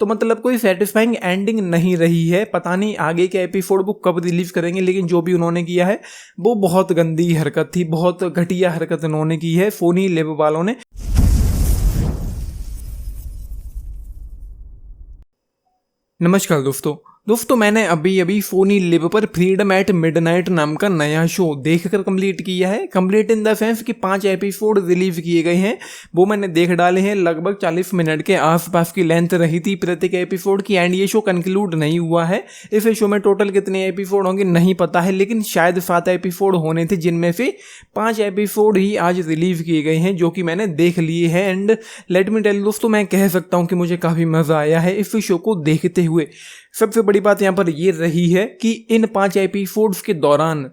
तो मतलब कोई सेटिस्फाइंग एंडिंग नहीं रही है। पता नहीं आगे के एपिसोड वो कब रिलीज करेंगे, लेकिन जो भी उन्होंने किया है वो बहुत गंदी हरकत थी, बहुत घटिया हरकत उन्होंने की है फोनी लिव वालों ने। नमस्कार दोस्तों मैंने अभी फोनी लिव पर फ्रीडम एट मिडनाइट नाम का नया शो देखकर कंप्लीट किया है। कंप्लीट इन द सेंस कि 5 एपिसोड रिलीज किए गए हैं, वो मैंने देख डाले हैं। लगभग 40 मिनट के आसपास की लेंथ रही थी प्रत्येक एपिसोड की, एंड ये शो कंक्लूड नहीं हुआ है। इस शो में टोटल कितने एपिसोड होंगे नहीं पता है, लेकिन शायद 7 एपिसोड होने थे, जिनमें से 5 एपिसोड ही आज रिलीज किए गए हैं, जो कि मैंने देख लिए हैं। एंड लेट मी टेल दोस्तों, मैं कह सकता हूँ कि मुझे काफ़ी मज़ा आया है इस शो को देखते हुए। सबसे बड़ी बात यहाँ पर ये रही है कि इन 5 एपिसोड्स के दौरान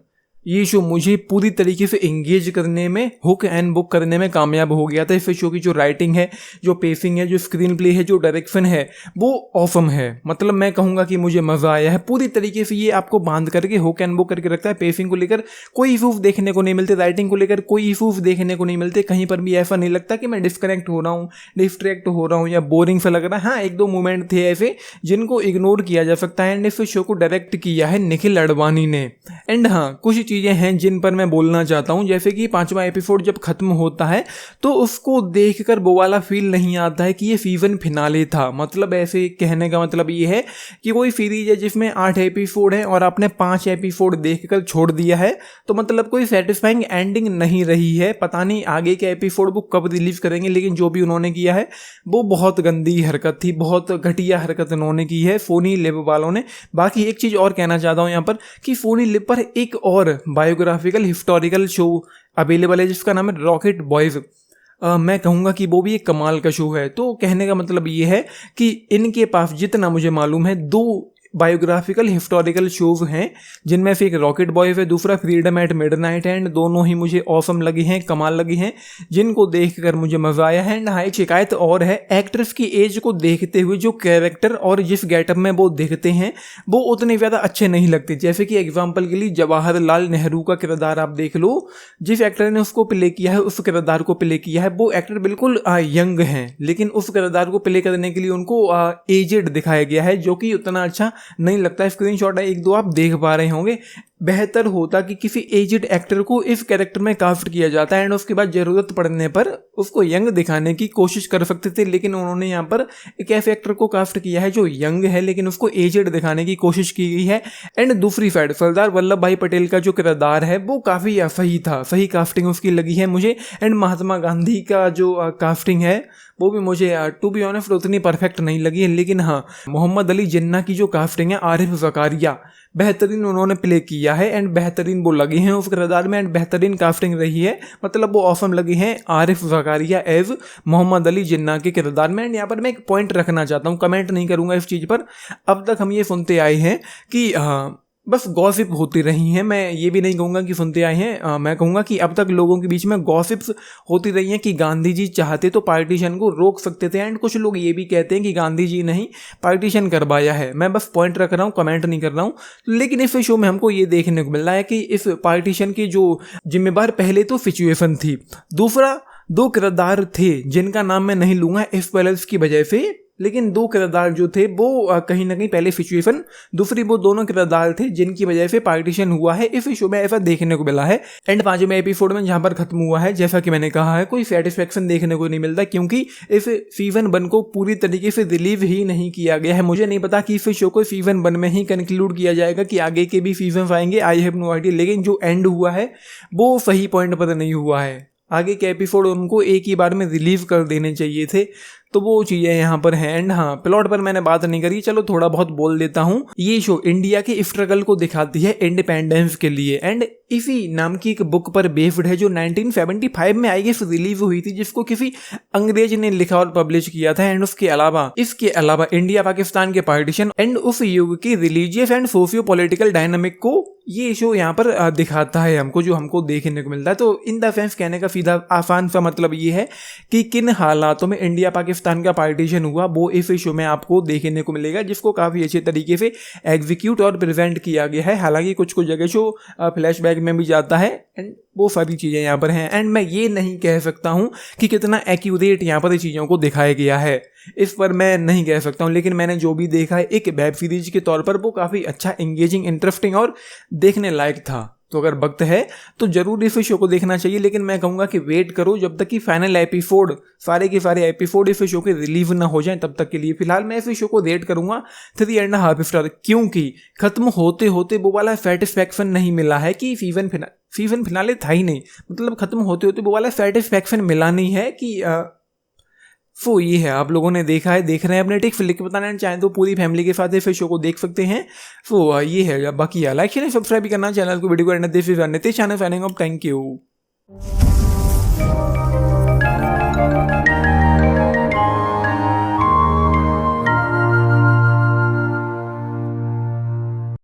ये शो मुझे पूरी तरीके से एंगेज करने में, हुक एंड बुक करने में कामयाब हो गया था। इस शो की जो राइटिंग है, जो पेसिंग है, जो स्क्रीन प्ले है, जो डायरेक्शन है, वो ऑसम है। मतलब मैं कहूँगा कि मुझे मज़ा आया है पूरी तरीके से। ये आपको बांध करके हुक एंड बुक करके रखता है। पेसिंग को लेकर कोई इशूज देखने को नहीं मिलते, राइटिंग को लेकर कोई इशूज देखने को नहीं मिलते। कहीं पर भी ऐसा नहीं लगता कि मैं डिस्कनेक्ट हो रहा हूँ, डिस्ट्रैक्ट हो रहा हूँ या बोरिंग सा लग रहा है। हाँ, 1-2 मोमेंट थे ऐसे जिनको इग्नोर किया जा सकता है। एंड इस शो को डायरेक्ट किया है निखिल अडवाणी ने। एंड हाँ, कुछ चीज़ें हैं जिन पर मैं बोलना चाहता हूं, जैसे कि 5वां एपिसोड जब खत्म होता है तो उसको देखकर वो वाला फील नहीं आता है कि ये सीजन फिनाले था। मतलब ऐसे कहने का मतलब ये है कि कोई सीरीज है जिसमें 8 एपिसोड है और आपने 5 एपिसोड देखकर छोड़ दिया है, तो मतलब कोई सेटिस्फाइंग एंडिंग नहीं रही है। पता नहीं आगे के एपिसोड वो कब रिलीज करेंगे, लेकिन जो भी उन्होंने किया है वो बहुत गंदी हरकत थी, बहुत घटिया हरकत उन्होंने की है फोनी लिव वालों ने। बाकी एक चीज़ और कहना चाहता हूँ यहाँ पर कि फोनी लिव पर एक और बायोग्राफिकल हिस्टोरिकल शो अवेलेबल है जिसका नाम है रॉकेट बॉयज़। मैं कहूँगा कि वो भी एक कमाल का शो है। तो कहने का मतलब ये है कि इनके पास जितना मुझे मालूम है 2 बायोग्राफिकल हिस्टोरिकल शोज हैं, जिनमें से एक रॉकेट बॉयज है, दूसरा फ्रीडम एट मिडनाइट है। एंड दोनों ही मुझे ऑसम लगी हैं, कमाल लगी हैं, जिनको देखकर मुझे मजा आया है। एंड हाँ, एक शिकायत और है, एक्ट्रेस की एज को देखते हुए जो कैरेक्टर और जिस गेटअप में वो दिखते हैं वो उतने ज़्यादा अच्छे नहीं लगते। जैसे कि एग्जाम्पल के लिए जवाहरलाल नेहरू का किरदार आप देख लो, जिस एक्टर ने उसको प्ले किया है, उस किरदार को प्ले किया है, वो एक्टर बिल्कुल यंग हैं, लेकिन उस किरदार को प्ले करने के लिए उनको एजेड दिखाया गया है, जो कि उतना अच्छा नहीं लगता। स्क्रीनशॉट है 1-2 आप देख पा रहे होंगे। बेहतर होता कि किसी एजेड एक्टर को इस कैरेक्टर में कास्ट किया जाता है एंड उसके बाद जरूरत पड़ने पर उसको यंग दिखाने की कोशिश कर सकते थे, लेकिन उन्होंने यहाँ पर एक ऐसे एक्टर को कास्ट किया है जो यंग है लेकिन उसको एजेड दिखाने की कोशिश की गई है। एंड दूसरी साइड सरदार वल्लभ भाई पटेल का जो किरदार है वो काफ़ी सही था, सही कास्टिंग उसकी लगी है मुझे। एंड महात्मा गांधी का जो कास्टिंग है वो भी मुझे टू बी ऑनेस्ट उतनी परफेक्ट नहीं लगी है, लेकिन हाँ, मोहम्मद अली जिन्ना की जो कास्टिंग है, आरिफ ज़कारिया, बेहतरीन उन्होंने प्ले किया है एंड बेहतरीन वो लगे हैं उस किरदार में एंड बेहतरीन कास्टिंग रही है। मतलब वो ऑसम लगी हैं आरिफ ज़कारिया एज मोहम्मद अली जिन्ना के किरदार में। एंड यहाँ पर मैं एक पॉइंट रखना चाहता हूँ, कमेंट नहीं करूँगा इस चीज़ पर। अब तक हम ये सुनते आए हैं कि बस गॉसिप होती रही हैं। मैं ये भी नहीं कहूँगा कि सुनते आए हैं, मैं कहूँगा कि अब तक लोगों के बीच में गॉसिप्स होती रही हैं कि गांधी जी चाहते तो पार्टीशन को रोक सकते थे। एंड कुछ लोग ये भी कहते हैं कि गांधी जी नहीं पार्टीशन करवाया है। मैं बस पॉइंट रख रहा हूँ, कमेंट नहीं कर रहा हूँ। लेकिन इस शो में हमको ये देखने को मिल रहा है कि इस पार्टीशन की जो जिम्मेदार पहले तो सिचुएशन थी, दूसरा 2 किरदार थे जिनका नाम मैं नहीं लूँगा इस पैलेस की वजह से, लेकिन 2 किरदार जो थे वो कहीं ना कहीं पहले सिचुएशन, दूसरी वो दोनों किरदार थे जिनकी वजह से पार्टीशन हुआ है। इस शो में ऐसा देखने को मिला है। एंड 5वें एपिसोड में जहां पर खत्म हुआ है, जैसा कि मैंने कहा है, कोई सेटिस्फेक्शन देखने को नहीं मिलता क्योंकि इस सीजन 1 को पूरी तरीके से रिलीव ही नहीं किया गया है। मुझे नहीं पता कि इस शो को सीजन 1 में ही कंक्लूड किया जाएगा कि आगे के भी सीजन आएंगे, आई हैव नो आइडिया। लेकिन जो एंड हुआ है वो सही पॉइंट पर नहीं हुआ है। आगे के एपिसोड उनको एक ही बार में रिलीव कर देने चाहिए थे, तो वो चीज़ें यहाँ पर हैं। एंड हाँ, प्लॉट पर मैंने बात नहीं करी, चलो थोड़ा बहुत बोल देता हूँ। ये शो इंडिया के स्ट्रगल को दिखाती है इंडिपेंडेंस के लिए एंड इसी नाम की एक बुक पर बेस्ड है जो 1975 में आई गेस रिलीज हुई थी, जिसको किसी अंग्रेज ने लिखा और पब्लिश किया था। एंड इसके अलावा इंडिया पाकिस्तान के पार्टीशन एंड उस युग की religious and socio political dynamic को ये शो यहाँ पर दिखाता है हमको, जो हमको देखने को मिलता है। तो इन द सेंस कहने का सीधा आसान सा मतलब ये है कि किन हालातों में इंडिया पाकिस्तान पाकिस्तान का पार्टीशन हुआ वो इस शो में आपको देखने को मिलेगा, जिसको काफ़ी अच्छे तरीके से एग्जीक्यूट और प्रेजेंट किया गया है। हालांकि कुछ कुछ जगह शो फ्लैशबैक में भी जाता है एंड वो सारी चीज़ें यहाँ पर हैं। एंड मैं ये नहीं कह सकता हूँ कि कितना एक्यूरेट यहाँ पर चीज़ों को दिखाया गया है, इस पर मैं नहीं कह सकता हूँ, लेकिन मैंने जो भी देखा है एक वेब सीरीज के तौर पर वो काफ़ी अच्छा, एंगेजिंग, इंटरेस्टिंग और देखने लायक था। तो अगर वक्त है तो जरूर इस शो को देखना चाहिए, लेकिन मैं कहूँगा कि वेट करो जब तक कि फाइनल एपिसोड, सारे के सारे एपिसोड इस शो के रिलीव ना हो जाएं, तब तक के लिए फिलहाल मैं इस शो को रेट करूँगा 3.5 स्टार, क्योंकि खत्म होते होते वो वाला सेटिस्फैक्शन नहीं मिला है कि सीजन फिनाले था ही नहीं, मतलब खत्म होते होते वो वाला सेटिस्फैक्शन मिला नहीं है कि सो ये है, आप लोगों ने देखा है, देख रहे हैं, अपने टिप्स लिख के बताना चाहें तो पूरी फैमिली के साथ फिर शो को देख सकते हैं। सो ये है, बाकी लाइक शेयर सब्सक्राइब भी करना चैनल को, वीडियो को, चैनल, थैंक यू।